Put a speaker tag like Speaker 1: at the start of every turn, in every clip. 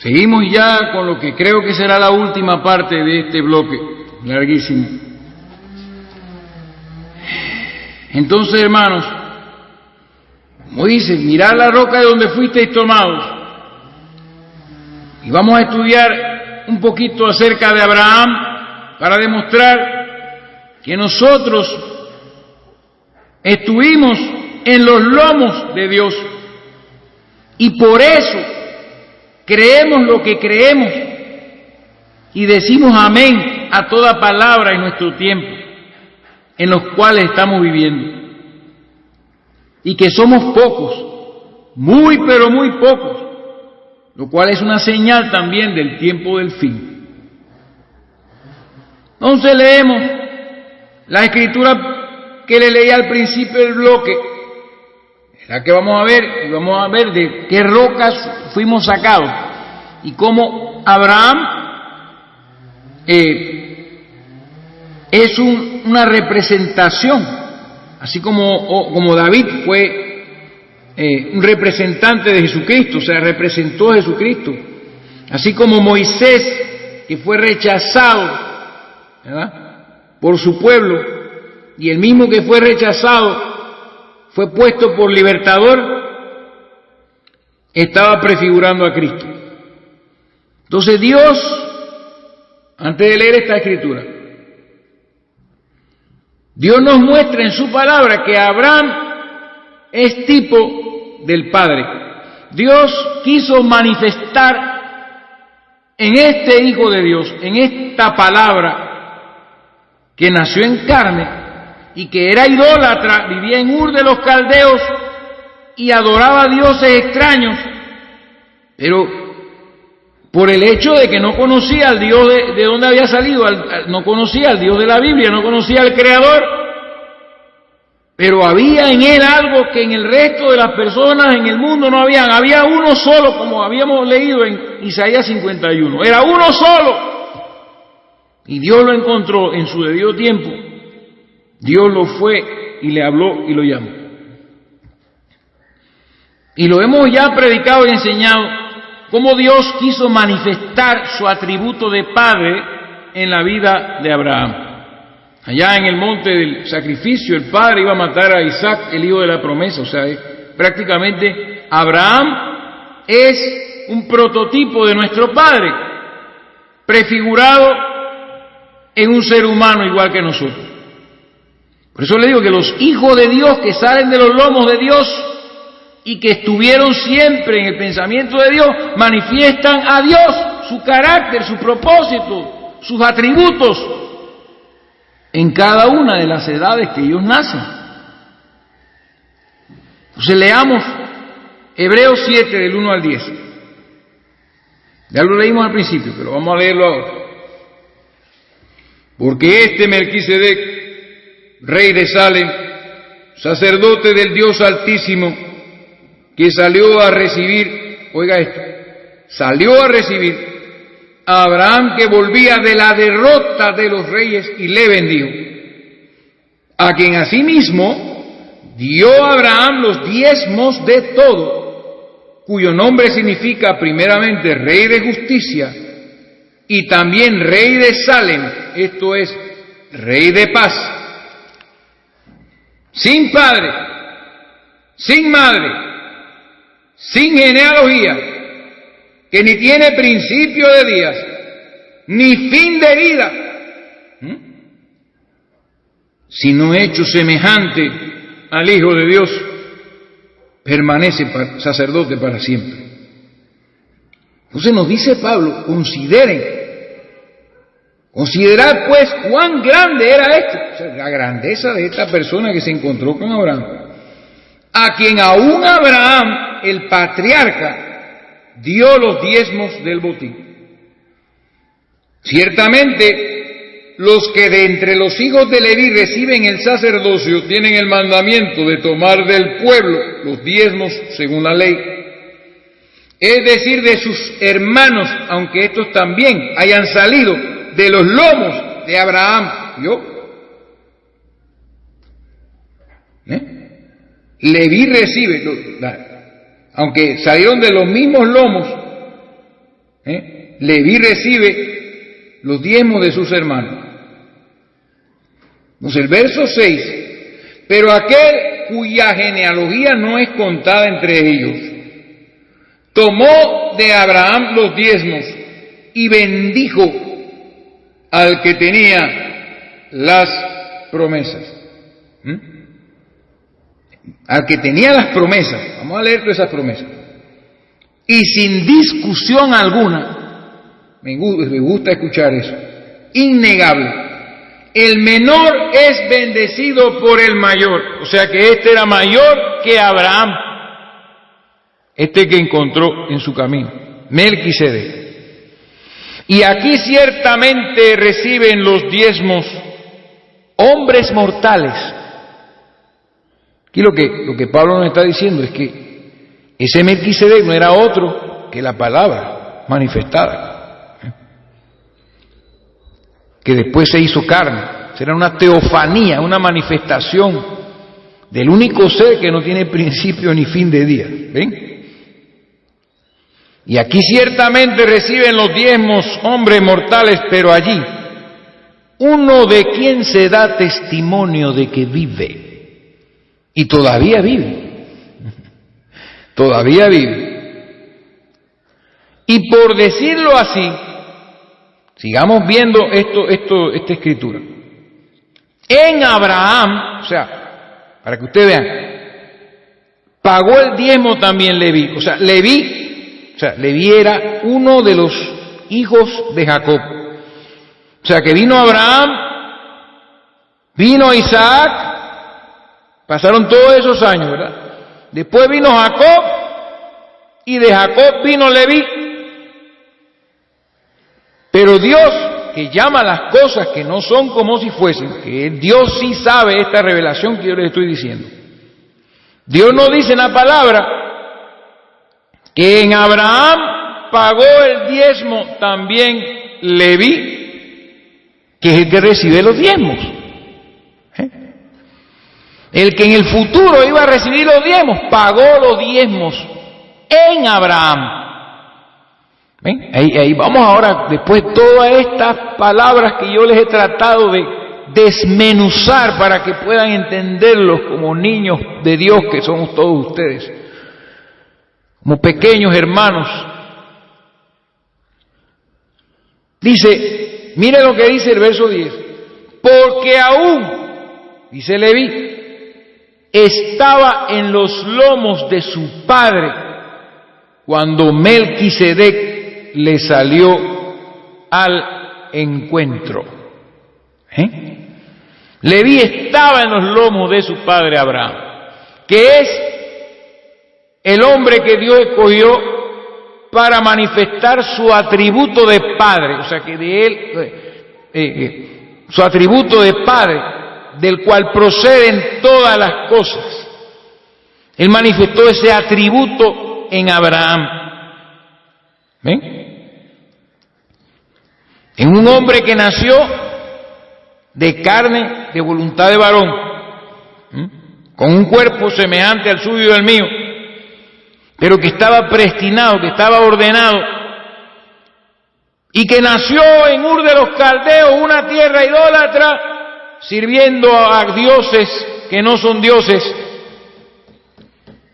Speaker 1: Seguimos ya con lo que creo que será la última parte de este bloque, larguísimo. Entonces, hermanos, como dice, mirad la roca de donde fuisteis tomados. Y vamos a estudiar un poquito acerca de Abraham para demostrar que nosotros estuvimos en los lomos de Dios y por eso creemos lo que creemos y decimos amén a toda palabra en nuestro tiempo en los cuales estamos viviendo. Y que somos pocos, muy pero muy pocos, lo cual es una señal también del tiempo del fin. Entonces leemos la escritura que le leí al principio del bloque, la que vamos a ver, y vamos a ver de qué rocas fuimos sacados y cómo Abraham es una representación, así como David fue un representante de Jesucristo, o sea, representó a Jesucristo, así como Moisés, que fue rechazado, ¿verdad?, por su pueblo, y el mismo que fue rechazado fue puesto por libertador, estaba prefigurando a Cristo. Entonces Dios, antes de leer esta escritura, Dios nos muestra en su palabra que Abraham es tipo del Padre. Dios quiso manifestar en este Hijo de Dios, en esta palabra que nació en carne y que era idólatra, vivía en Ur de los Caldeos y adoraba a dioses extraños, pero por el hecho de que no conocía al Dios de donde había salido, no conocía al Dios de la Biblia, no conocía al Creador, pero había en él algo que en el resto de las personas en el mundo no había uno solo, como habíamos leído en Isaías 51, era uno solo, y Dios lo encontró en su debido tiempo, Dios lo fue y le habló y lo llamó. Y lo hemos ya predicado y enseñado, cómo Dios quiso manifestar su atributo de padre en la vida de Abraham. Allá en el monte del sacrificio, el padre iba a matar a Isaac, el hijo de la promesa. O sea, prácticamente Abraham es un prototipo de nuestro padre, prefigurado en un ser humano igual que nosotros. Por eso le digo que los hijos de Dios que salen de los lomos de Dios y que estuvieron siempre en el pensamiento de Dios, manifiestan a Dios, su carácter, su propósito, sus atributos, en cada una de las edades que ellos nacen. Entonces leamos Hebreos 7, del 1 al 10. Ya lo leímos al principio, pero vamos a leerlo ahora. Porque este Melquisedec, rey de Salem, sacerdote del Dios Altísimo, que salió a recibir, oiga esto, salió a recibir a Abraham que volvía de la derrota de los reyes y le bendijo, a quien asimismo dio a Abraham los diezmos de todo, cuyo nombre significa primeramente rey de justicia y también rey de Salem, esto es, rey de paz, sin padre, sin madre, sin genealogía, que ni tiene principio de días, ni fin de vida, sino hecho semejante al Hijo de Dios, permanece sacerdote para siempre. Entonces nos dice Pablo, considerad pues cuán grande era esto, o sea, la grandeza de esta persona que se encontró con Abraham, a quien aún Abraham, el patriarca, dio los diezmos del botín. Ciertamente, los que de entre los hijos de Leví reciben el sacerdocio tienen el mandamiento de tomar del pueblo los diezmos según la ley, es decir, de sus hermanos, aunque estos también hayan salido de los lomos de Abraham. Leví recibe, aunque salieron de los mismos lomos, Leví recibe los diezmos de sus hermanos. Entonces el verso 6, pero aquel cuya genealogía no es contada entre ellos, tomó de Abraham los diezmos y bendijo al que tenía las promesas. Al que tenía las promesas. Vamos a leer todas esas promesas. Y sin discusión alguna, me gusta escuchar eso, innegable, el menor es bendecido por el mayor. O sea que este era mayor que Abraham, este que encontró en su camino, Melquisedec. Y aquí ciertamente reciben los diezmos hombres mortales. Aquí lo que Pablo nos está diciendo es que ese Melquisedec no era otro que la palabra manifestada, que después se hizo carne. Será una teofanía, una manifestación del único ser que no tiene principio ni fin de día. ¿Ven? Y aquí ciertamente reciben los diezmos hombres mortales, pero allí uno de quien se da testimonio de que vive. Y todavía vive. Todavía vive. Y por decirlo así, sigamos viendo esta escritura. En Abraham, o sea, para que ustedes vean, pagó el diezmo también Leví. O sea, Leví era uno de los hijos de Jacob. O sea, que vino Abraham, vino Isaac, pasaron todos esos años, ¿verdad? Después vino Jacob, y de Jacob vino Leví. Pero Dios, que llama las cosas que no son como si fuesen, que Dios sí sabe esta revelación que yo les estoy diciendo. Dios no dice en la palabra que en Abraham pagó el diezmo también Leví, que es el que recibe los diezmos. El que en el futuro iba a recibir los diezmos, pagó los diezmos en Abraham. ¿Ven? Ahí vamos ahora, después de todas estas palabras que yo les he tratado de desmenuzar para que puedan entenderlos como niños de Dios que somos todos ustedes, como pequeños hermanos. Dice, mire lo que dice el verso 10, porque aún, dice Leví, estaba en los lomos de su padre cuando Melquisedec le salió al encuentro. Leví estaba en los lomos de su padre Abraham, que es el hombre que Dios escogió para manifestar su atributo de padre, o sea que de él, su atributo de padre, del cual proceden todas las cosas. Él manifestó ese atributo en Abraham. ¿Ven? En un hombre que nació de carne, de voluntad de varón, con un cuerpo semejante al suyo y al mío, pero que estaba predestinado, que estaba ordenado, y que nació en Ur de los Caldeos, una tierra idólatra, sirviendo a dioses que no son dioses,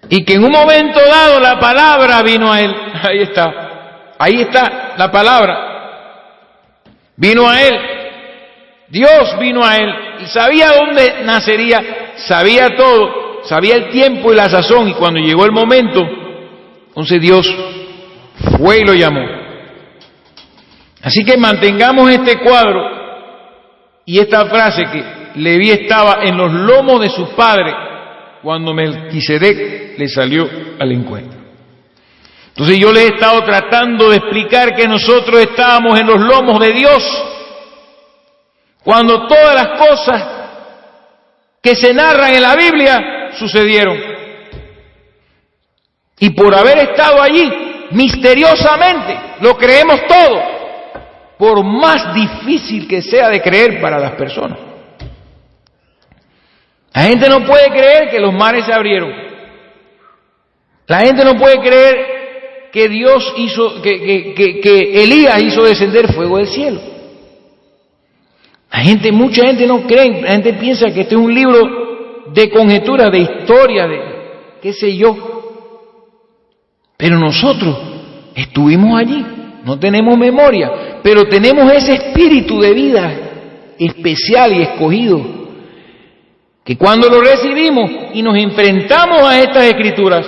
Speaker 1: y que en un momento dado la palabra vino a él. Ahí está la palabra, vino a él, Dios vino a él, y sabía dónde nacería, sabía todo, sabía el tiempo y la sazón, y cuando llegó el momento, entonces Dios fue y lo llamó. Así que mantengamos este cuadro y esta frase, que Leví estaba en los lomos de su padre cuando Melquisedec le salió al encuentro. Entonces yo les he estado tratando de explicar que nosotros estábamos en los lomos de Dios cuando todas las cosas que se narran en la Biblia sucedieron. Y por haber estado allí, misteriosamente, lo creemos todo, por más difícil que sea de creer para las personas. La gente no puede creer que los mares se abrieron. La gente no puede creer que Dios hizo, que Elías hizo descender fuego del cielo. Mucha gente no cree, la gente piensa que este es un libro de conjeturas, de historia, de qué sé yo. Pero nosotros estuvimos allí, no tenemos memoria, pero tenemos ese espíritu de vida especial y escogido, que cuando lo recibimos y nos enfrentamos a estas escrituras,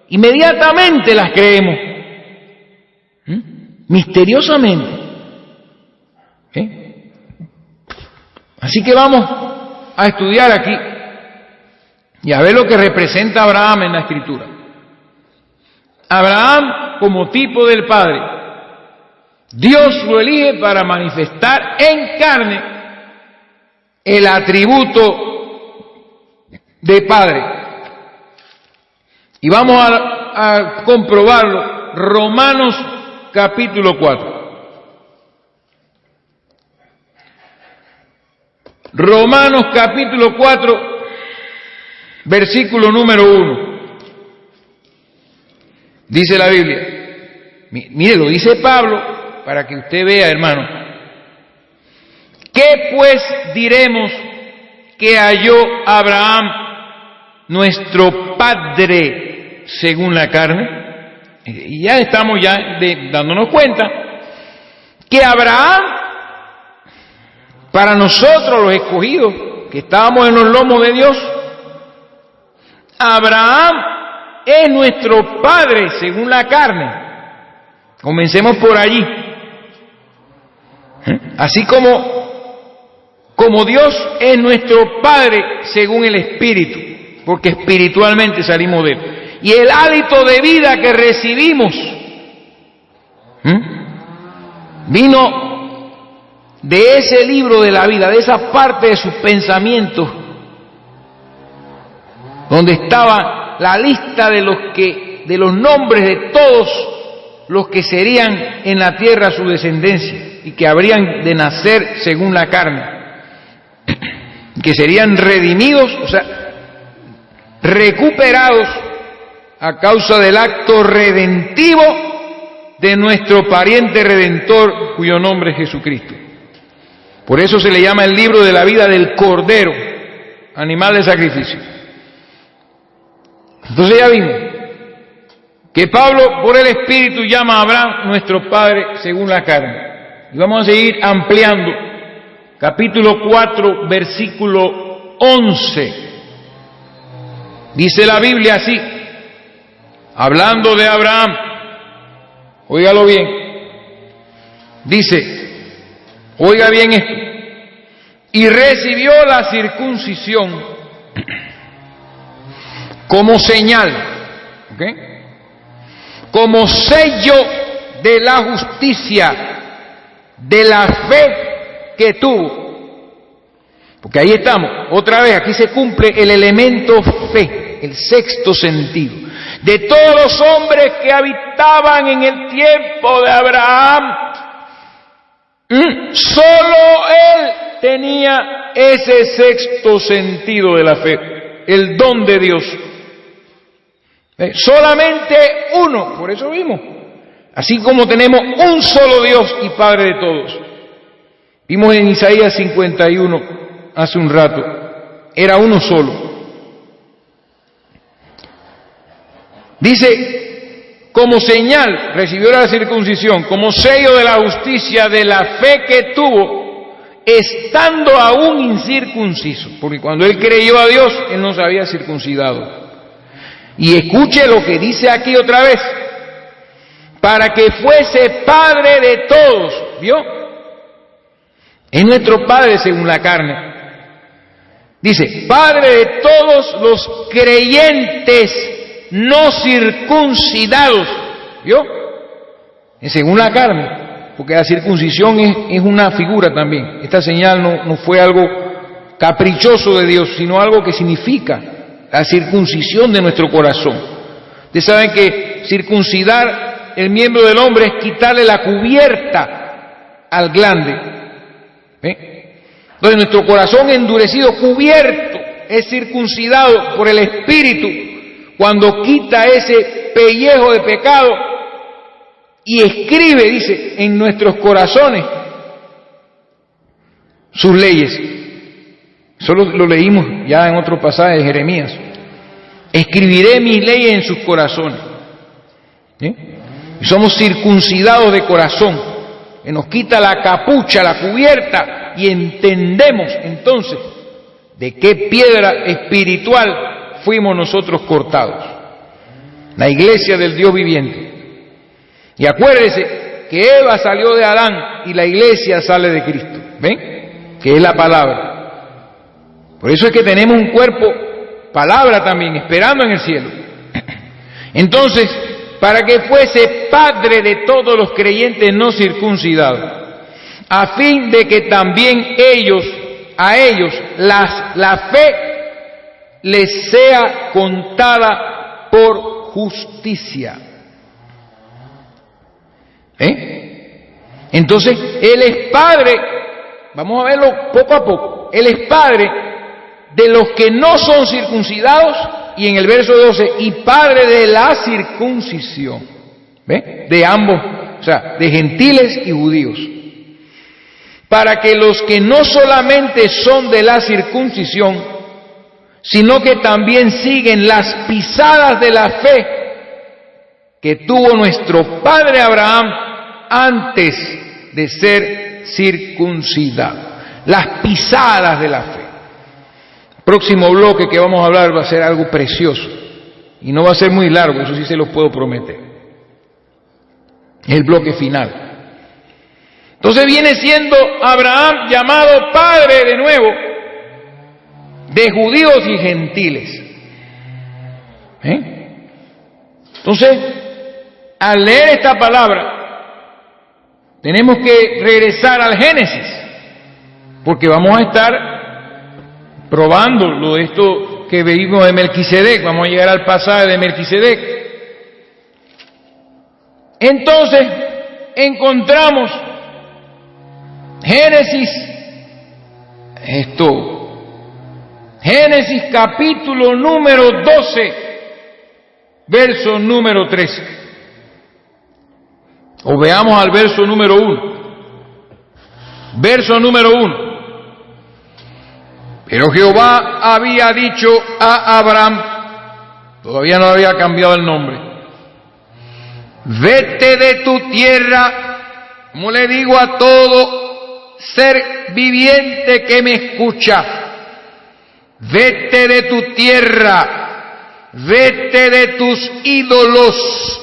Speaker 1: inmediatamente las creemos, misteriosamente. Así que vamos a estudiar aquí y a ver lo que representa Abraham en la escritura. Abraham como tipo del Padre. Dios lo elige para manifestar en carne el atributo de Padre. Y vamos a comprobarlo. Romanos capítulo 4. Romanos capítulo 4, versículo número 1. Dice la Biblia. Mire, lo dice Pablo para que usted vea, hermano. ¿Qué pues diremos que halló Abraham, nuestro padre, según la carne? Y ya estamos dándonos cuenta que Abraham, para nosotros los escogidos, que estábamos en los lomos de Dios, Abraham es nuestro padre según la carne. Comencemos por allí. Así como Dios es nuestro Padre según el Espíritu, porque espiritualmente salimos de Él. Y el hálito de vida que recibimos vino de ese libro de la vida, de esa parte de sus pensamientos, donde estaba la lista de los nombres de todos los que serían en la tierra su descendencia y que habrían de nacer según la carne, que serían redimidos, o sea, recuperados a causa del acto redentivo de nuestro pariente redentor, cuyo nombre es Jesucristo. Por eso se le llama el libro de la vida del Cordero, animal de sacrificio. Entonces ya vimos que Pablo por el Espíritu llama a Abraham nuestro padre según la carne. Y vamos a seguir ampliando. Capítulo 4, versículo 11. Dice la Biblia así, hablando de Abraham, óigalo bien, dice, oiga bien esto, y recibió la circuncisión como señal, ¿ok?, como sello de la justicia, de la fe que tuvo. Porque ahí estamos, otra vez, aquí se cumple el elemento fe, el sexto sentido. De todos los hombres que habitaban en el tiempo de Abraham, solo él tenía ese sexto sentido de la fe, el don de Dios. Solamente uno, por eso vimos. Así como tenemos un solo Dios y Padre de todos. Vimos en Isaías 51 hace un rato, era uno solo. Dice, como señal recibió la circuncisión, como sello de la justicia, de la fe que tuvo, estando aún incircunciso, porque cuando él creyó a Dios, él no se había circuncidado. Y escuche lo que dice aquí otra vez, para que fuese Padre de todos, ¿vio? Es nuestro Padre según la carne. Dice, Padre de todos los creyentes no circuncidados, ¿vio? Es según la carne, porque la circuncisión es una figura también. Esta señal no fue algo caprichoso de Dios, sino algo que significa la circuncisión de nuestro corazón. Ustedes saben que circuncidar el miembro del hombre es quitarle la cubierta al glande. Entonces nuestro corazón endurecido, cubierto, es circuncidado por el Espíritu cuando quita ese pellejo de pecado y escribe, dice, en nuestros corazones sus leyes. Eso lo leímos ya en otro pasaje de Jeremías. Escribiré mis leyes en sus corazones. Y somos circuncidados de corazón, que nos quita la capucha, la cubierta, y entendemos entonces de qué piedra espiritual fuimos nosotros cortados. La iglesia del Dios viviente. Y acuérdese que Eva salió de Adán y la iglesia sale de Cristo. ¿Ven? Que es la palabra. Por eso es que tenemos un cuerpo, palabra también, esperando en el cielo. Entonces, para que fuese padre de todos los creyentes no circuncidados, a fin de que también a ellos la fe les sea contada por justicia. Entonces, Él es padre, vamos a verlo poco a poco, Él es padre de los que no son circuncidados, y en el verso 12, y padre de la circuncisión, ¿ve? De ambos, o sea, de gentiles y judíos, para que los que no solamente son de la circuncisión, sino que también siguen las pisadas de la fe que tuvo nuestro padre Abraham antes de ser circuncidado. Las pisadas de la fe. El próximo bloque que vamos a hablar va a ser algo precioso. Y no va a ser muy largo, eso sí se los puedo prometer. Es el bloque final. Entonces viene siendo Abraham llamado padre de nuevo de judíos y gentiles. Entonces, al leer esta palabra, tenemos que regresar al Génesis, porque vamos a estar probando lo de esto que vimos de Melquisedec. Vamos a llegar al pasaje de Melquisedec. Entonces, encontramos Génesis capítulo número 12, verso número 13. O veamos al verso número 1. Verso número 1. Pero Jehová había dicho a Abraham, todavía no había cambiado el nombre, vete de tu tierra, como le digo a todo ser viviente que me escucha, vete de tu tierra, vete de tus ídolos,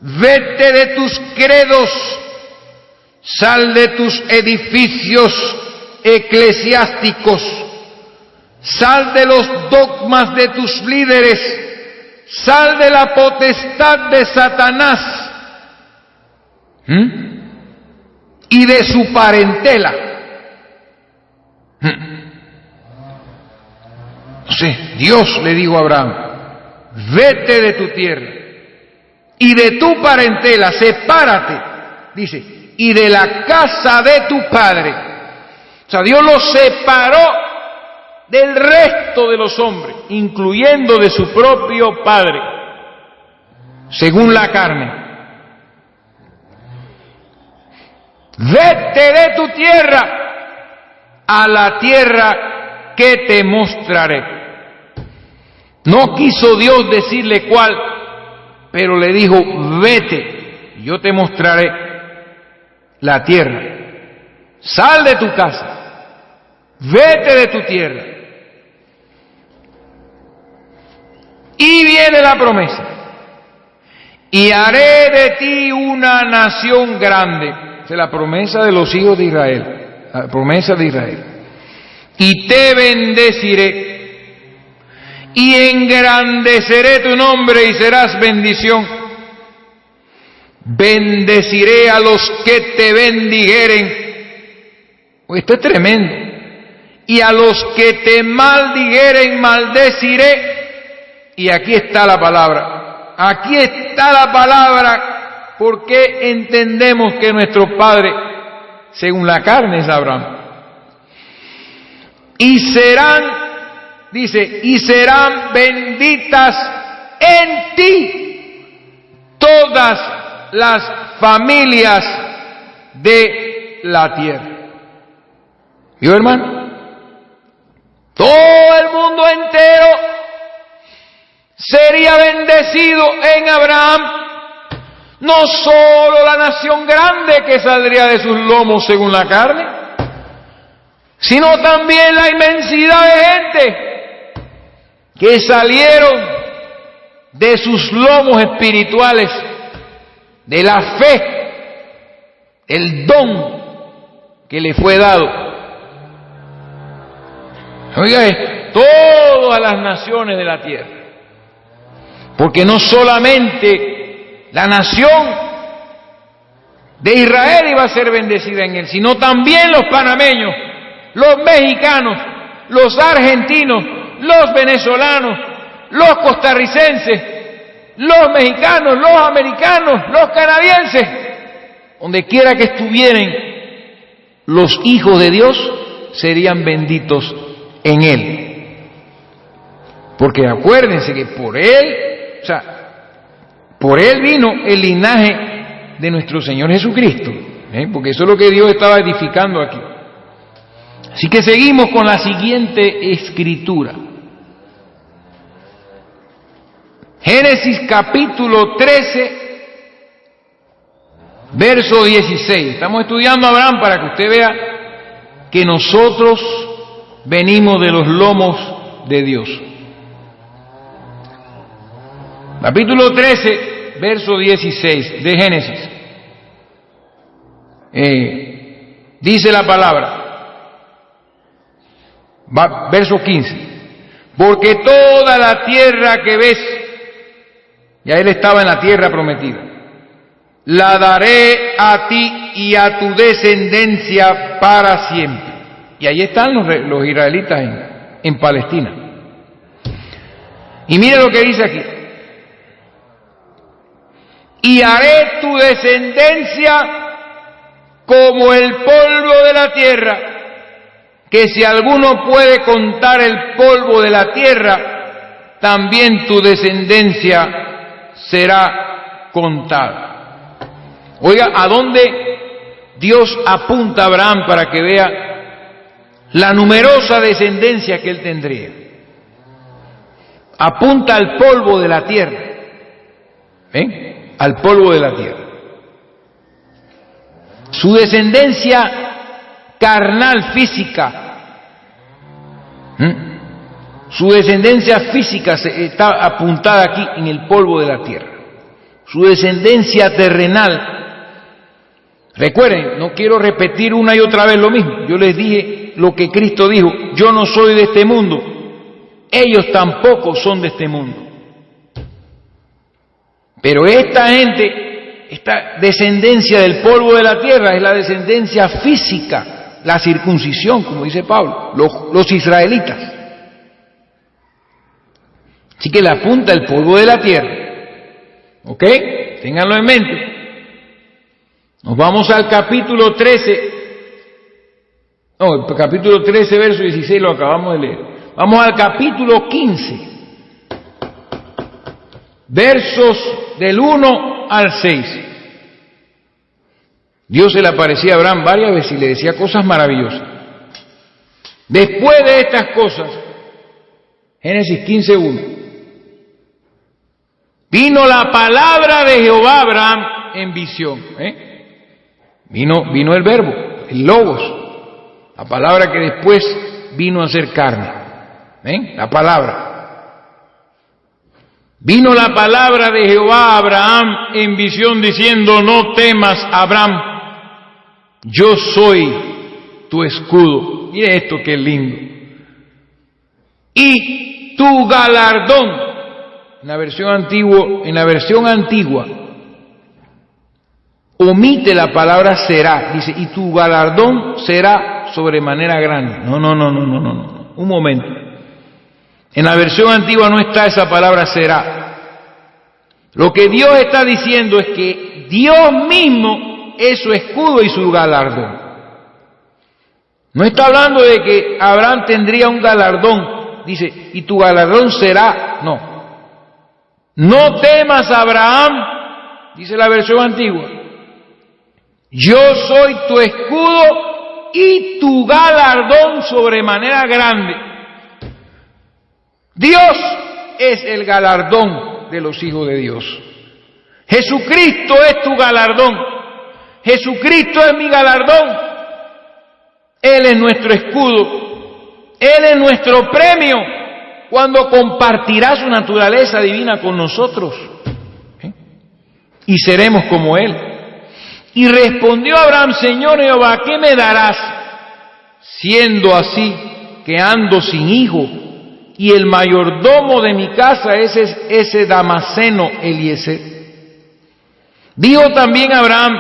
Speaker 1: vete de tus credos, sal de tus edificios eclesiásticos, sal de los dogmas de tus líderes, sal de la potestad de Satanás y de su parentela. Entonces Dios le dijo a Abraham, vete de tu tierra y de tu parentela, sepárate, dice, y de la casa de tu padre. O sea, Dios lo separó del resto de los hombres, incluyendo de su propio padre, según la carne. Vete de tu tierra a la tierra que te mostraré. No quiso Dios decirle cuál, pero le dijo, vete, yo te mostraré la tierra. Sal de tu casa. Vete de tu tierra. Y viene la promesa. Y haré de ti una nación grande. Esa es la promesa de los hijos de Israel. La promesa de Israel. Y te bendeciré. Y engrandeceré tu nombre y serás bendición. Bendeciré a los que te bendijeren. Esto es tremendo. Y a los que te maldijeren, maldeciré. Y aquí está la palabra. Aquí está la palabra. Porque entendemos que nuestro padre, según la carne, es Abraham. Y serán, dice, y serán benditas en ti todas las familias de la tierra. ¿Vio, hermano? Todo el mundo entero sería bendecido en Abraham, no solo la nación grande que saldría de sus lomos según la carne, sino también la inmensidad de gente que salieron de sus lomos espirituales, de la fe, el don que le fue dado. Oiga, todas las naciones de la tierra. Porque no solamente la nación de Israel iba a ser bendecida en él, sino también los panameños, los mexicanos, los argentinos, los venezolanos, los costarricenses, los mexicanos, los americanos, los canadienses, donde quiera que estuvieran, los hijos de Dios serían benditos en él. Porque acuérdense que por él, por él vino el linaje de nuestro Señor Jesucristo, porque eso es lo que Dios estaba edificando aquí. Así que seguimos con la siguiente escritura. Génesis capítulo 13, verso 16. Estamos estudiando a Abraham para que usted vea que nosotros venimos de los lomos de Dios. Capítulo 13, verso 16 de Génesis. Dice la palabra, verso 15. Porque toda la tierra que ves, ya él estaba en la tierra prometida, la daré a ti y a tu descendencia para siempre. Y ahí están los israelitas en Palestina. Y mire lo que dice aquí. Y haré tu descendencia como el polvo de la tierra, que si alguno puede contar el polvo de la tierra, también tu descendencia será contada. Oiga, ¿a dónde Dios apunta a Abraham para que vea la numerosa descendencia que él tendría? Apunta al polvo de la tierra. ¿Ven? Al polvo de la tierra. Su descendencia carnal, física. Su descendencia física está apuntada aquí en el polvo de la tierra. Su descendencia terrenal. Recuerden, no quiero repetir una y otra vez lo mismo. Yo les dije lo que Cristo dijo: yo no soy de este mundo, ellos tampoco son de este mundo. Pero esta gente, esta descendencia del polvo de la tierra es la descendencia física, la circuncisión, como dice Pablo, los israelitas. Así que le apunta el polvo de la tierra. ¿Ok? Ténganlo en mente. Nos vamos al capítulo 13. No, el capítulo 13, verso 16 lo acabamos de leer. Vamos al capítulo 15. Versos del 1 al 6. Dios se le aparecía a Abraham varias veces y le decía cosas maravillosas. Después de estas cosas, Génesis 15:1, vino la palabra de Jehová a Abraham en visión. Vino el verbo, el logos, la palabra que después vino a ser carne. La palabra. Vino la palabra de Jehová a Abraham en visión diciendo: no temas, Abraham, yo soy tu escudo. Mire esto que lindo. Y tu galardón, en la versión antigua, omite la palabra será, dice, y tu galardón será sobremanera grande. No. Un momento. En la versión antigua no está esa palabra será. Lo que Dios está diciendo es que Dios mismo es su escudo y su galardón. No está hablando de que Abraham tendría un galardón. Dice, y tu galardón será. No temas, Abraham, dice la versión antigua, yo soy tu escudo y tu galardón sobremanera grande. Dios es el galardón de los hijos de Dios. Jesucristo es tu galardón. Jesucristo es mi galardón. Él es nuestro escudo. Él es nuestro premio cuando compartirá su naturaleza divina con nosotros. Y seremos como Él. Y respondió Abraham, Señor Jehová, ¿qué me darás? Siendo así que ando sin hijo, y el mayordomo de mi casa es ese Damaseno Eliezer. Dijo también Abraham,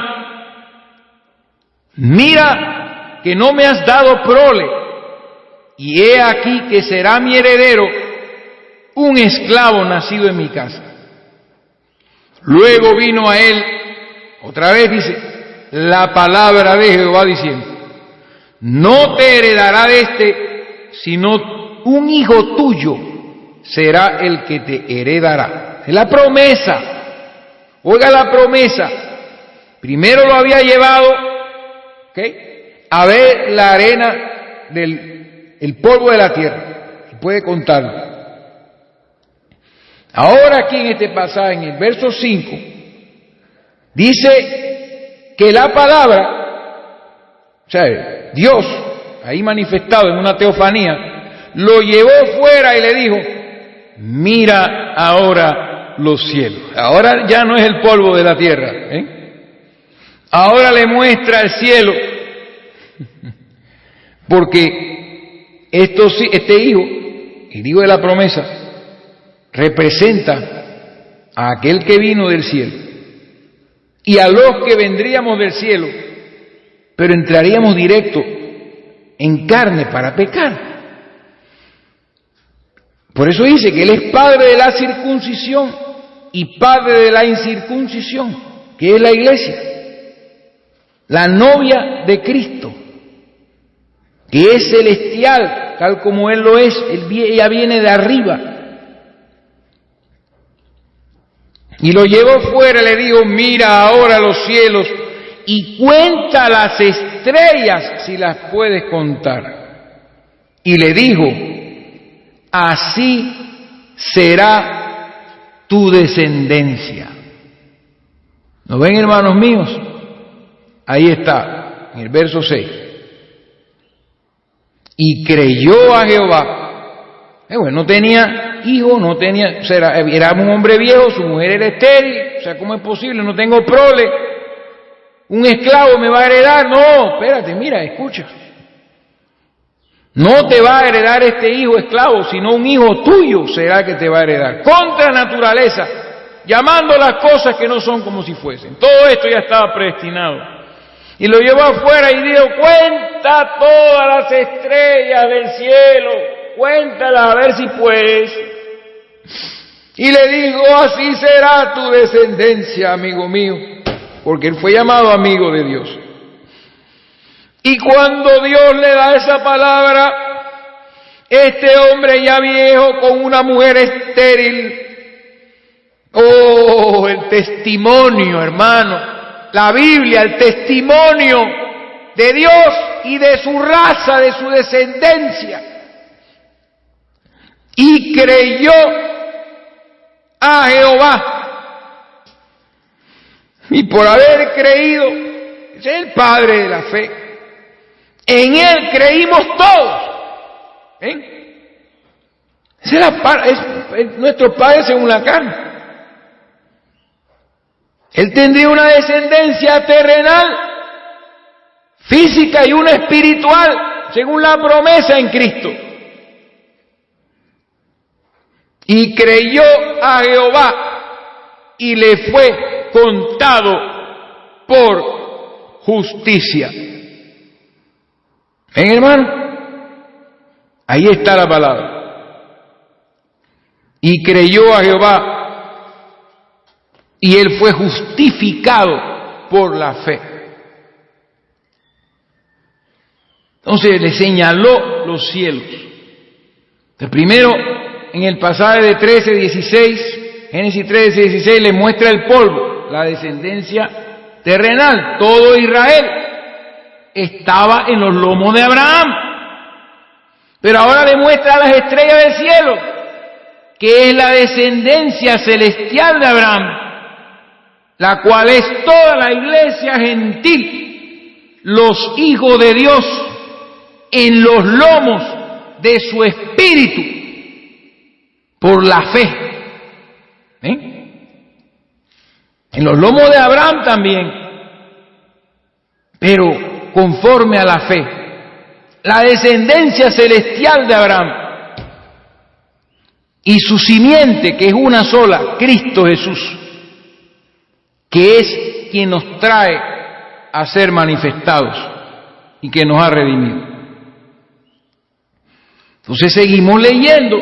Speaker 1: mira que no me has dado prole, y he aquí que será mi heredero un esclavo nacido en mi casa. Luego vino a él, otra vez dice, la palabra de Jehová diciendo, no te heredará de este, sino un hijo tuyo será el que te heredará. Es la promesa. Oiga la promesa. Primero lo había llevado, a ver la arena el polvo de la tierra. Y puede contarlo. Ahora aquí en este pasaje, en el verso 5, dice que la palabra, o sea, Dios, ahí manifestado en una teofanía, lo llevó fuera y le dijo, mira ahora los cielos. Ahora ya no es el polvo de la tierra, Ahora le muestra el cielo. Porque este hijo, el hijo de la promesa, representa a aquel que vino del cielo y a los que vendríamos del cielo, pero entraríamos directo en carne para pecar. Por eso dice que Él es padre de la circuncisión y padre de la incircuncisión, que es la iglesia, la novia de Cristo, que es celestial, tal como Él lo es, ella viene de arriba. Y lo llevó fuera y le dijo, mira ahora los cielos y cuenta las estrellas si las puedes contar. Y le dijo, así será tu descendencia. ¿No ven, hermanos míos? Ahí está, en el verso 6. Y creyó a Jehová. Bueno, no tenía hijo, no tenía, o sea, era un hombre viejo, su mujer era estéril, o sea, ¿cómo es posible? No tengo prole, un esclavo me va a heredar. No, espérate, mira, escucha. No te va a heredar este hijo esclavo, sino un hijo tuyo será que te va a heredar. Contra naturaleza, llamando las cosas que no son como si fuesen. Todo esto ya estaba predestinado. Y lo llevó afuera y dijo, cuenta todas las estrellas del cielo, cuéntalas a ver si puedes. Y le dijo, así será tu descendencia, amigo mío, porque él fue llamado amigo de Dios. Y cuando Dios le da esa palabra, este hombre ya viejo con una mujer estéril, oh, el testimonio, hermano, la Biblia, el testimonio de Dios y de su raza, de su descendencia. Y creyó a Jehová. Y por haber creído, es el padre de la fe. En Él creímos todos. Es nuestro Padre según la carne. Él tendría una descendencia terrenal, física y una espiritual, según la promesa en Cristo. Y creyó a Jehová y le fue contado por justicia. ¿Ven, hermano? Ahí está la palabra. Y creyó a Jehová y él fue justificado por la fe. Entonces le señaló los cielos. El primero, en el pasaje de 13:16, Génesis 13:16, le muestra el polvo. la descendencia terrenal. Todo Israel estaba en los lomos de Abraham. Pero ahora demuestra a las estrellas del cielo que es la descendencia celestial de Abraham, la cual es toda la iglesia gentil, los hijos de Dios, en los lomos de su espíritu, por la fe. En los lomos de Abraham también, pero conforme a la fe, la descendencia celestial de Abraham y su simiente, que es una sola, Cristo Jesús, que es quien nos trae a ser manifestados y que nos ha redimido. Entonces seguimos leyendo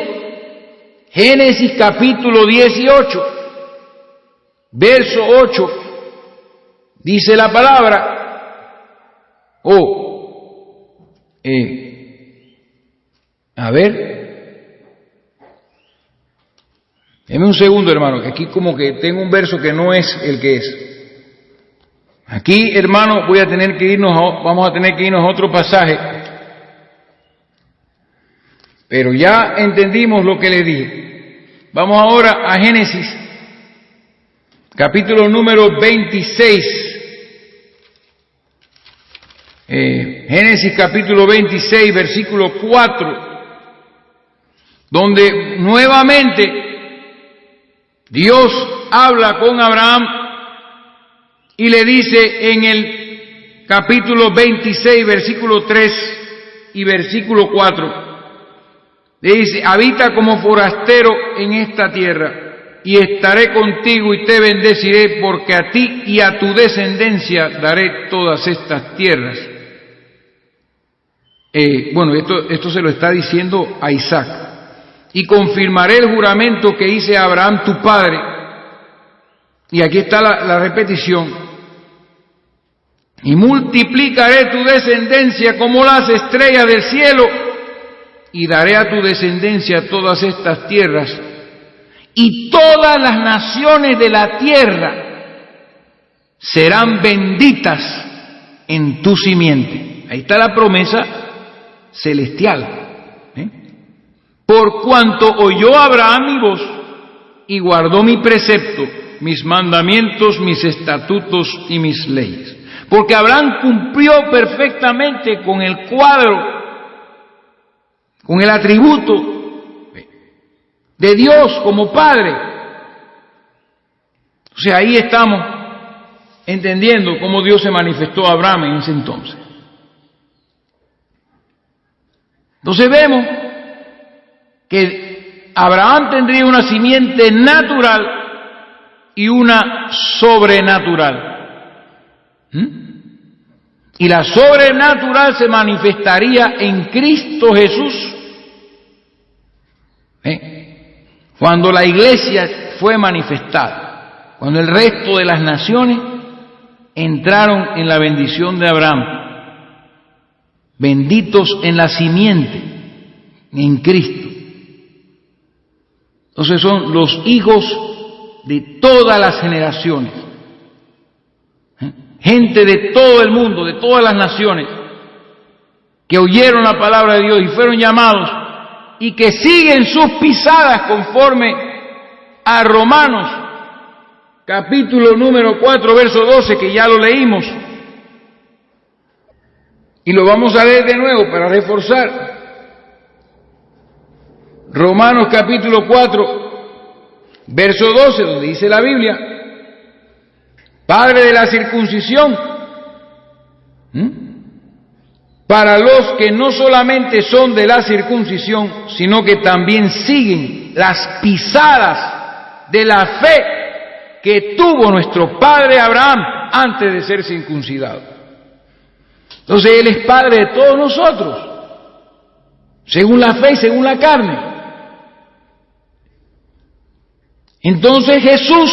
Speaker 1: Génesis capítulo 18, verso 8, dice la palabra, deme un segundo, hermano, que aquí como que tengo un verso que no es el que es. Aquí, hermano, vamos a tener que irnos a otro pasaje. Pero ya entendimos lo que le dije. Vamos ahora a Génesis, capítulo número 26. Génesis capítulo 26, versículo 4, donde nuevamente Dios habla con Abraham y le dice en el capítulo 26, versículo 3 y versículo 4, le dice: habita como forastero en esta tierra, y estaré contigo y te bendeciré, porque a ti y a tu descendencia daré todas estas tierras. Esto se lo está diciendo a Isaac. Y confirmaré el juramento que hice a Abraham tu padre. Y aquí está la repetición. Y multiplicaré tu descendencia como las estrellas del cielo, y daré a tu descendencia todas estas tierras, y todas las naciones de la tierra serán benditas en tu simiente. Ahí está la promesa celestial. Por cuanto oyó Abraham mi voz y guardó mi precepto, mis mandamientos, mis estatutos y mis leyes. Porque Abraham cumplió perfectamente con el cuadro, con el atributo de Dios como Padre. O sea, ahí estamos entendiendo cómo Dios se manifestó a Abraham en ese entonces. Entonces vemos que Abraham tendría una simiente natural y una sobrenatural. Y la sobrenatural se manifestaría en Cristo Jesús. Cuando la iglesia fue manifestada, cuando el resto de las naciones entraron en la bendición de Abraham, benditos en la simiente, en Cristo. Entonces son los hijos de todas las generaciones, gente de todo el mundo, de todas las naciones, que oyeron la palabra de Dios y fueron llamados, y que siguen sus pisadas conforme a Romanos, capítulo número 4, verso 12, que ya lo leímos, y lo vamos a leer de nuevo para reforzar. Romanos capítulo 4, verso 12, donde dice la Biblia: Padre de la circuncisión, para los que no solamente son de la circuncisión, sino que también siguen las pisadas de la fe que tuvo nuestro padre Abraham antes de ser circuncidado. Entonces Él es Padre de todos nosotros, según la fe y según la carne. Entonces Jesús,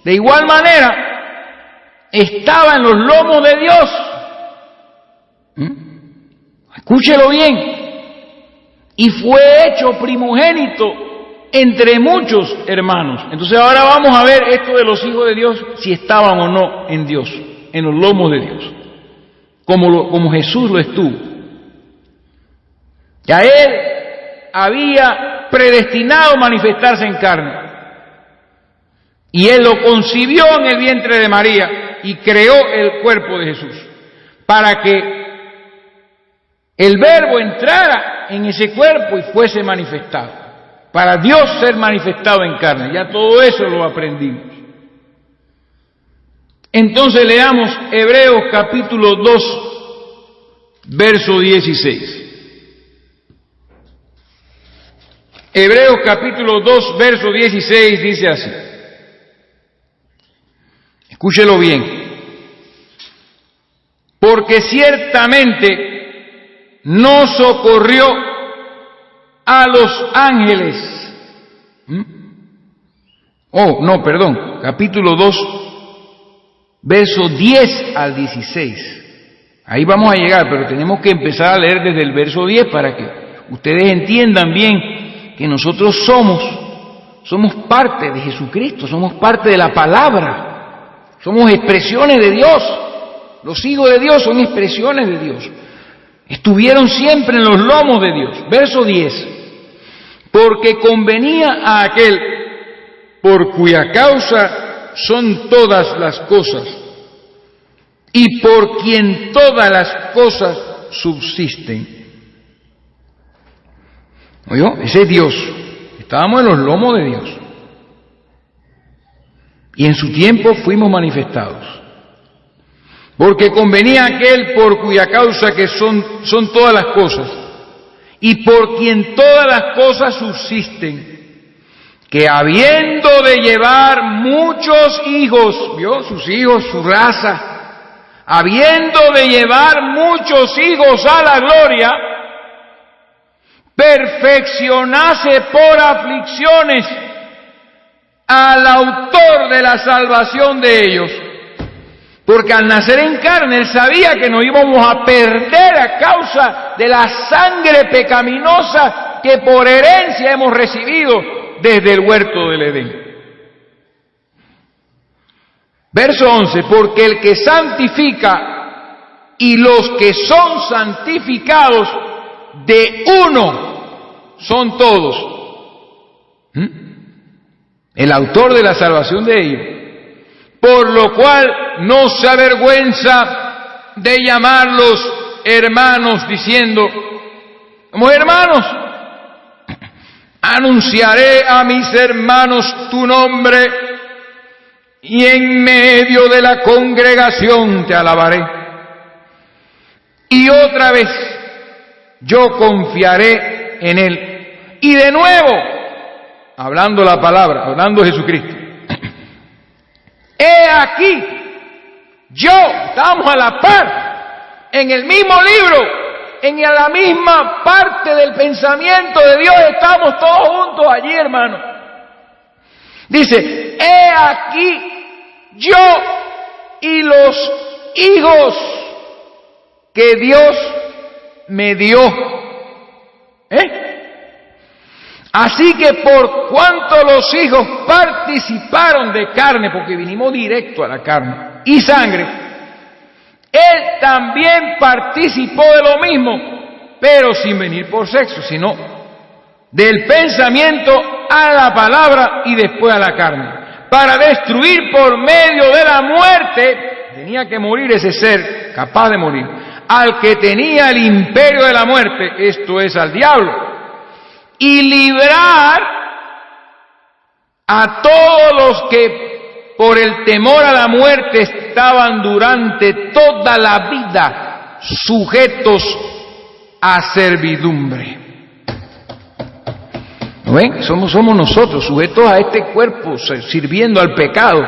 Speaker 1: de igual manera, estaba en los lomos de Dios. Escúchelo bien. Y fue hecho primogénito entre muchos hermanos. Entonces ahora vamos a ver esto de los hijos de Dios, si estaban o no en Dios, en los lomos de Dios, como Jesús lo estuvo. Ya Él había predestinado manifestarse en carne, y Él lo concibió en el vientre de María y creó el cuerpo de Jesús, para que el Verbo entrara en ese cuerpo y fuese manifestado, para Dios ser manifestado en carne. Ya todo eso lo aprendimos. Entonces leamos Hebreos capítulo 2, verso 16. Hebreos capítulo 2, verso 16 dice así. Escúchelo bien. Porque ciertamente no socorrió a los ángeles. Capítulo 2, verso 10 al 16. Ahí vamos a llegar, pero tenemos que empezar a leer desde el verso 10 para que ustedes entiendan bien que nosotros somos parte de Jesucristo, somos parte de la palabra, somos expresiones de Dios. Los hijos de Dios son expresiones de Dios. Estuvieron siempre en los lomos de Dios. Verso 10. Porque convenía a aquel por cuya causa son todas las cosas y por quien todas las cosas subsisten. ¿Oyó? Ese es Dios. Estábamos en los lomos de Dios. Y en su tiempo fuimos manifestados. Porque convenía aquel por cuya causa que son todas las cosas, y por quien todas las cosas subsisten, que habiendo de llevar muchos hijos, ¿vio? Sus hijos, su raza, habiendo de llevar muchos hijos a la gloria, perfeccionase por aflicciones al autor de la salvación de ellos. Porque al nacer en carne, Él sabía que nos íbamos a perder a causa de la sangre pecaminosa que por herencia hemos recibido desde el huerto del Edén. Verso 11, porque el que santifica y los que son santificados de uno son todos. El autor de la salvación de ellos. Por lo cual no se avergüenza de llamarlos hermanos, diciendo, como hermanos, anunciaré a mis hermanos tu nombre, y en medio de la congregación te alabaré. Y otra vez, yo confiaré en Él. Y de nuevo, hablando la palabra, hablando Jesucristo, he aquí, estamos a la par, en el mismo libro, en la misma parte del pensamiento de Dios, estamos todos juntos allí, hermano. Dice, he aquí, yo y los hijos que Dios me dio. Así que por cuanto los hijos participaron de carne, porque vinimos directo a la carne, y sangre, Él también participó de lo mismo, pero sin venir por sexo, sino del pensamiento a la palabra y después a la carne, para destruir por medio de la muerte, tenía que morir ese ser, capaz de morir, al que tenía el imperio de la muerte, esto es al diablo, y librar a todos los que por el temor a la muerte estaban durante toda la vida sujetos a servidumbre. ¿No ven? Somos nosotros sujetos a este cuerpo, sirviendo al pecado.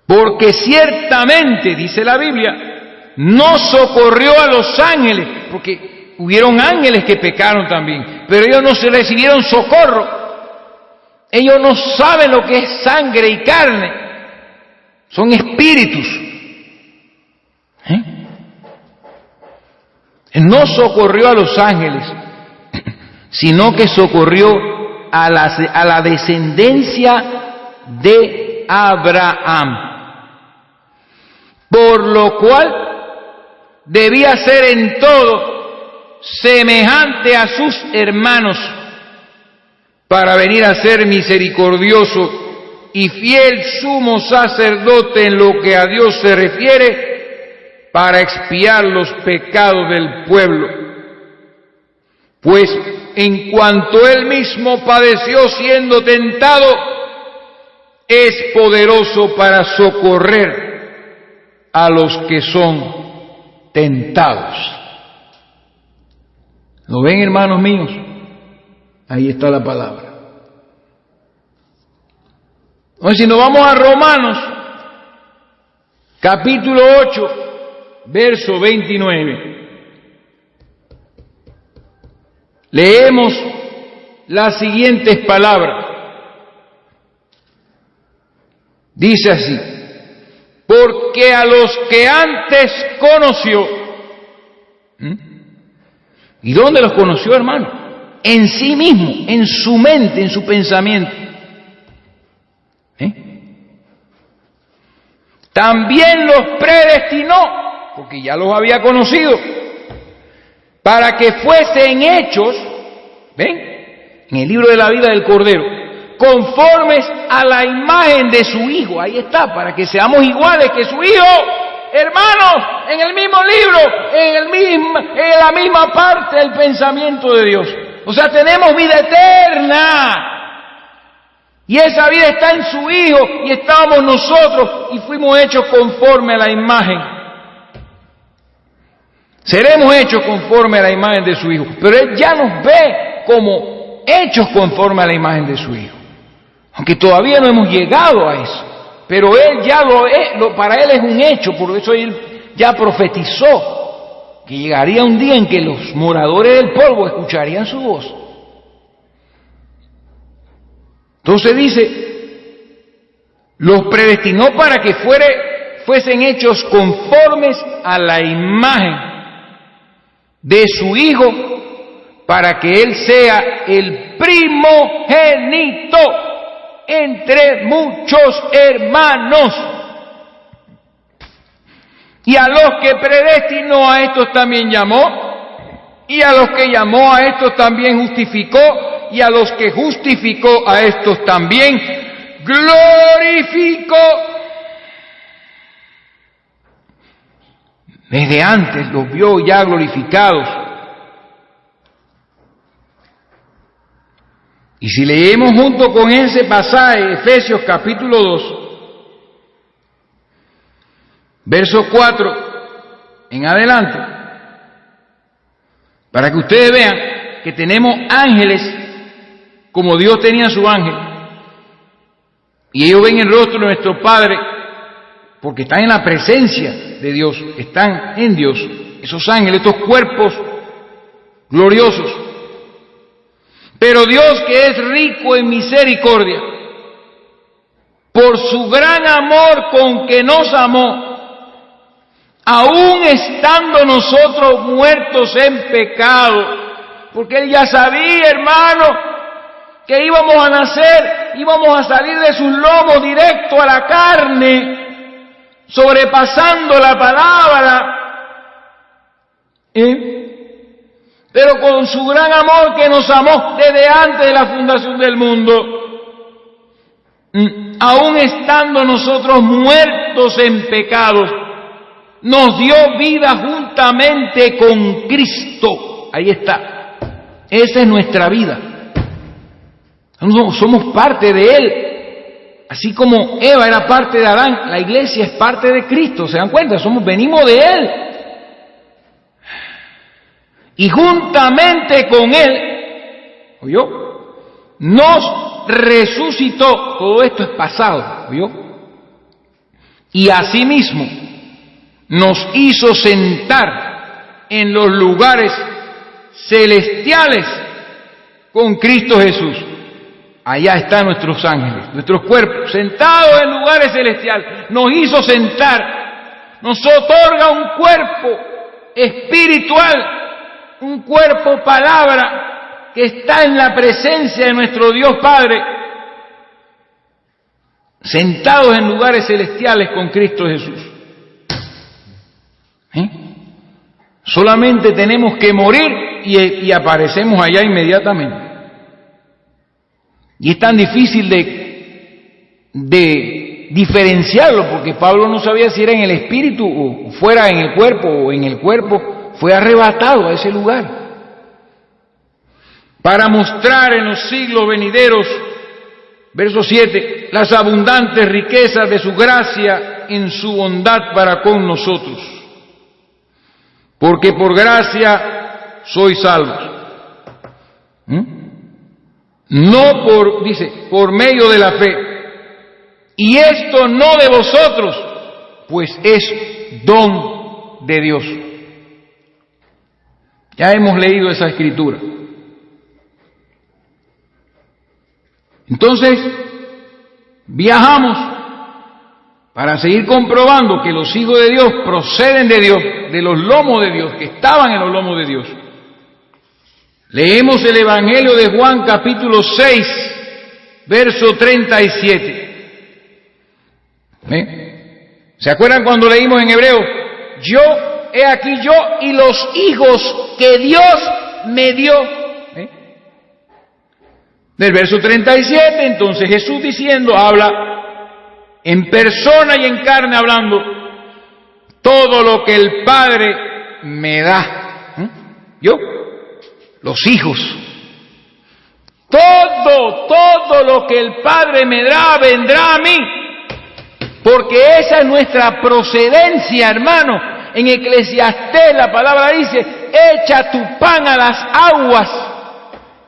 Speaker 1: Porque ciertamente, dice la Biblia, no socorrió a los ángeles, porque hubieron ángeles que pecaron también, pero ellos no se recibieron socorro. Ellos no saben lo que es sangre y carne. Son espíritus. No socorrió a los ángeles, sino que socorrió a la descendencia de Abraham. Por lo cual debía ser en todo semejante a sus hermanos, para venir a ser misericordioso y fiel sumo sacerdote en lo que a Dios se refiere, para expiar los pecados del pueblo. Pues en cuanto él mismo padeció siendo tentado, es poderoso para socorrer a los que son tentados. ¿Lo ven, hermanos míos? Ahí está la palabra. Entonces, si nos vamos a Romanos, capítulo 8, verso 29, leemos las siguientes palabras. Dice así: porque a los que antes conoció, ¿y dónde los conoció, hermano? En sí mismo, en su mente, en su pensamiento. También los predestinó, porque ya los había conocido, para que fuesen hechos, ¿ven?, en el libro de la vida del Cordero, conformes a la imagen de su Hijo. Ahí está, para que seamos iguales que su Hijo, hermanos, en el mismo libro, en la misma parte del pensamiento de Dios. O sea, tenemos vida eterna. Y esa vida está en su Hijo, y estábamos nosotros, y fuimos hechos conforme a la imagen. Seremos hechos conforme a la imagen de su Hijo. Pero Él ya nos ve como hechos conforme a la imagen de su Hijo. Aunque todavía no hemos llegado a eso. Pero Él ya para Él es un hecho, por eso Él ya profetizó que llegaría un día en que los moradores del polvo escucharían su voz. Entonces dice, los predestinó para que fuesen hechos conformes a la imagen de su Hijo, para que Él sea el primogénito entre muchos hermanos. Y a los que predestinó, a estos también llamó, y a los que llamó, a estos también justificó, y a los que justificó, a estos también glorificó. Desde antes los vio ya glorificados. Y si leemos junto con ese pasaje, Efesios capítulo 2, verso 4 en adelante, para que ustedes vean que tenemos ángeles como Dios tenía su ángel, y ellos ven el rostro de nuestro Padre porque están en la presencia de Dios, están en Dios, esos ángeles, estos cuerpos gloriosos. Pero Dios, que es rico en misericordia, por su gran amor con que nos amó, aún estando nosotros muertos en pecado, porque Él ya sabía, hermano, que íbamos a nacer, íbamos a salir de sus lomos directo a la carne, sobrepasando la palabra, pero con su gran amor que nos amó desde antes de la fundación del mundo, aún estando nosotros muertos en pecados, nos dio vida juntamente con Cristo. Ahí está. Esa es nuestra vida. Somos parte de Él. Así como Eva era parte de Adán, la iglesia es parte de Cristo. ¿Se dan cuenta? Venimos de Él. Y juntamente con Él, ¿oyó?, nos resucitó. Todo esto es pasado, ¿oyó? Y asimismo nos hizo sentar en los lugares celestiales con Cristo Jesús. Allá están nuestros ángeles, nuestros cuerpos, sentados en lugares celestiales. Nos hizo sentar, nos otorga un cuerpo espiritual, un cuerpo palabra, que está en la presencia de nuestro Dios Padre, sentados en lugares celestiales con Cristo Jesús. Solamente tenemos que morir y aparecemos allá inmediatamente. Y es tan difícil de diferenciarlo, porque Pablo no sabía si era en el espíritu o fuera en el cuerpo, o en el cuerpo. Fue arrebatado a ese lugar para mostrar en los siglos venideros, verso 7, las abundantes riquezas de su gracia en su bondad para con nosotros. Porque por gracia sois salvos. No por medio de la fe. Y esto no de vosotros, pues es don de Dios. Ya hemos leído esa escritura. Entonces, viajamos para seguir comprobando que los hijos de Dios proceden de Dios, de los lomos de Dios, que estaban en los lomos de Dios. Leemos el Evangelio de Juan capítulo 6, verso 37. ¿Se acuerdan cuando leímos en hebreo? He aquí yo y los hijos que Dios me dio. Del verso 37, entonces Jesús diciendo, habla en persona y en carne hablando, todo lo que el Padre me da. Yo, los hijos. Todo lo que el Padre me da vendrá a mí. Porque esa es nuestra procedencia, hermano. En Eclesiastés la palabra dice, echa tu pan a las aguas,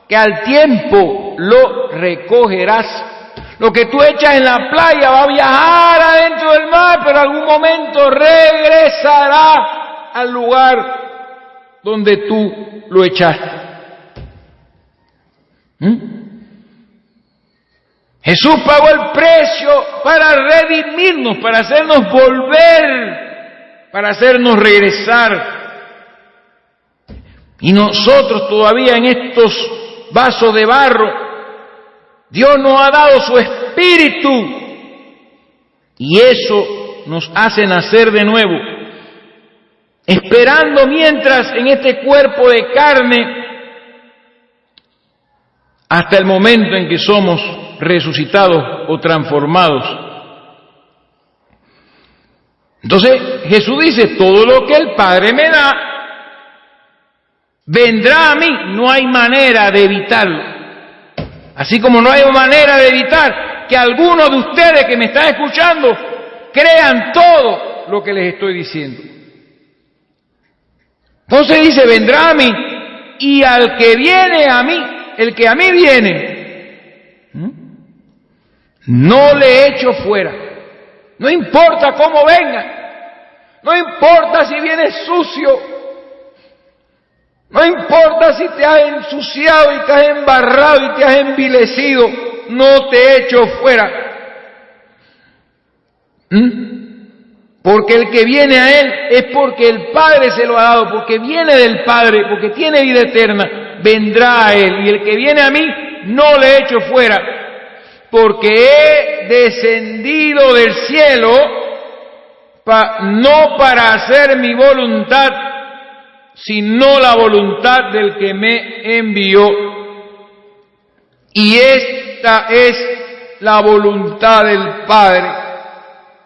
Speaker 1: que al tiempo lo recogerás. Lo que tú echas en la playa va a viajar adentro del mar, pero en algún momento regresará al lugar donde tú lo echaste. Jesús pagó el precio para redimirnos, para hacernos volver, para hacernos regresar. Y nosotros todavía en estos vasos de barro, Dios nos ha dado su Espíritu y eso nos hace nacer de nuevo, esperando mientras en este cuerpo de carne hasta el momento en que somos resucitados o transformados. Entonces Jesús dice, todo lo que el Padre me da vendrá a mí, no hay manera de evitarlo. Así como no hay manera de evitar que algunos de ustedes que me están escuchando crean todo lo que les estoy diciendo. Entonces dice, vendrá a mí, y al que viene a mí, el que a mí viene, no le echo fuera. No importa cómo venga, no importa si viene sucio, no importa si te has ensuciado y te has embarrado y te has envilecido, no te echo fuera. Porque el que viene a Él es porque el Padre se lo ha dado, porque viene del Padre, porque tiene vida eterna, vendrá a Él. Y el que viene a mí, no le echo fuera, porque he descendido del cielo, no para hacer mi voluntad, sino la voluntad del que me envió. Y esta es la voluntad del Padre,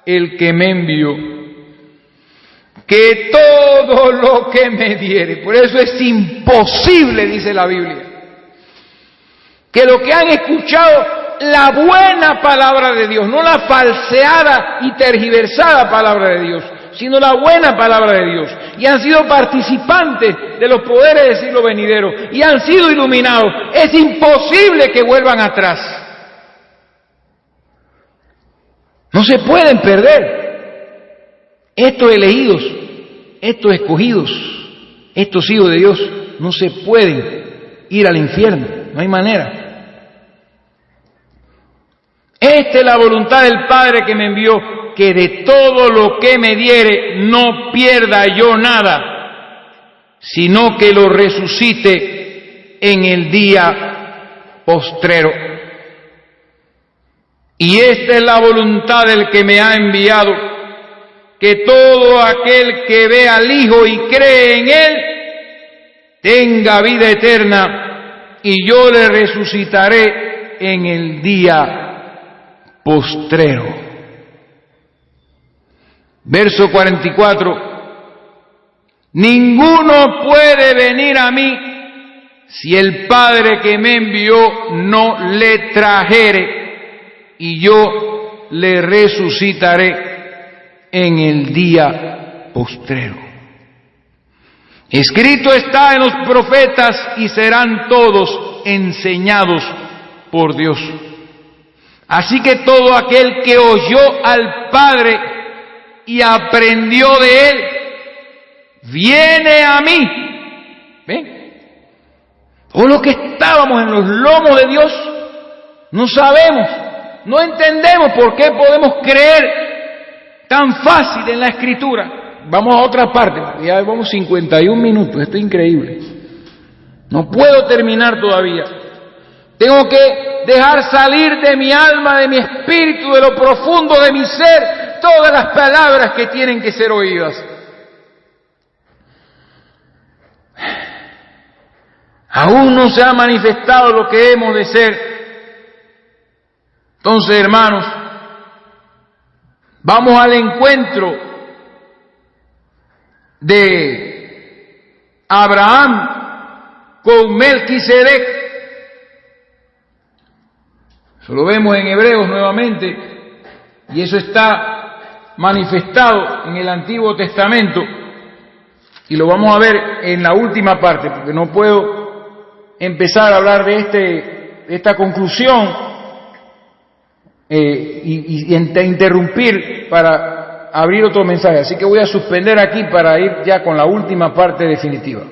Speaker 1: el que me envió, que todo lo que me diere. Por eso es imposible, dice la Biblia, que lo que han escuchado, la buena palabra de Dios, no la falseada y tergiversada palabra de Dios, sino la buena palabra de Dios, y han sido participantes de los poderes del siglo venidero, y han sido iluminados, es imposible que vuelvan atrás. No se pueden perder. Estos elegidos, estos escogidos, estos hijos de Dios, no se pueden ir al infierno, no hay manera. Esta es la voluntad del Padre que me envió, que de todo lo que me diere no pierda yo nada, sino que lo resucite en el día postrero. Y esta es la voluntad del que me ha enviado, que todo aquel que ve al Hijo y cree en Él, tenga vida eterna, y yo le resucitaré en el día postrero. Verso 44. Ninguno puede venir a mí si el Padre que me envió no le trajere, y yo le resucitaré en el día postrero. Escrito está en los profetas y serán todos enseñados por Dios. Así que todo aquel que oyó al Padre y aprendió de Él, viene a mí. ¿Ven? Todos los que estábamos en los lomos de Dios, no sabemos, no entendemos por qué podemos creer tan fácil en la Escritura. Vamos a otra parte, ya vamos 51 minutos, esto es increíble. No puedo terminar todavía. Tengo que dejar salir de mi alma, de mi espíritu, de lo profundo de mi ser, todas las palabras que tienen que ser oídas. Aún no se ha manifestado lo que hemos de ser. Entonces, hermanos, vamos al encuentro de Abraham con Melquisedec. Eso lo vemos en Hebreos nuevamente, y eso está manifestado en el Antiguo Testamento, y lo vamos a ver en la última parte, porque no puedo empezar a hablar de esta conclusión y interrumpir para abrir otro mensaje. Así que voy a suspender aquí para ir ya con la última parte definitiva.